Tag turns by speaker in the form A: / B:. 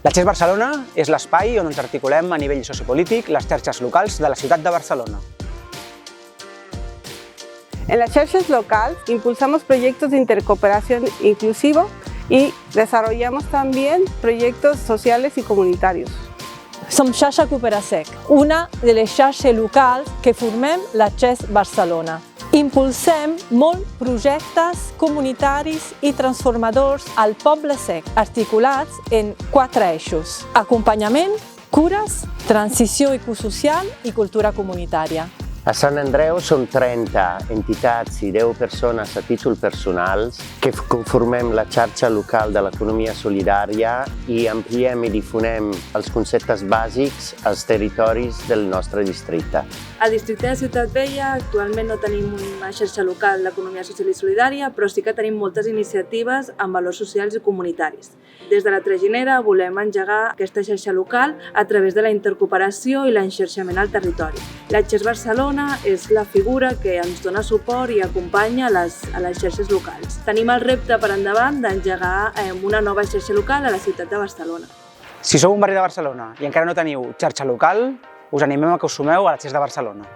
A: La XES Barcelona és l'espai on ens articulem a nivell sociopolític les xarxes locals de la ciutat de Barcelona.
B: En las xarxes locales impulsamos proyectos de intercooperación inclusivo y desarrollamos también proyectos sociales y comunitarios.
C: Som Xarxa Cooperasec, una de les xarxes locals que formem la XES Barcelona. Impulsem molts projectes comunitaris i transformadors al poble sec, articulats en 4 eixos: acompanyament, cures, transició ecosocial i cultura comunitària.
D: A Sant Andreu som 30 entitats i 10 persones a títol personal que conformem la xarxa local de l'economia solidària i ampliem i difonem els conceptes bàsics als territoris del nostre districte.
E: Al districte de Ciutat Vella actualment no tenim una xarxa local d'economia social i solidària, però sí que tenim moltes iniciatives amb valors socials i comunitaris. Des de la Traginera volem engegar aquesta xarxa local a través de la intercooperació i l'enxarxament al territori. La XES Barcelona és la figura que ens dona suport i acompanya a les xarxes locals. Tenim el repte per endavant d'engegar una nova xarxa local a la ciutat de Barcelona.
A: Si sou un barri de Barcelona i encara no teniu xarxa local, us animem a que us sumeu a la XES de Barcelona.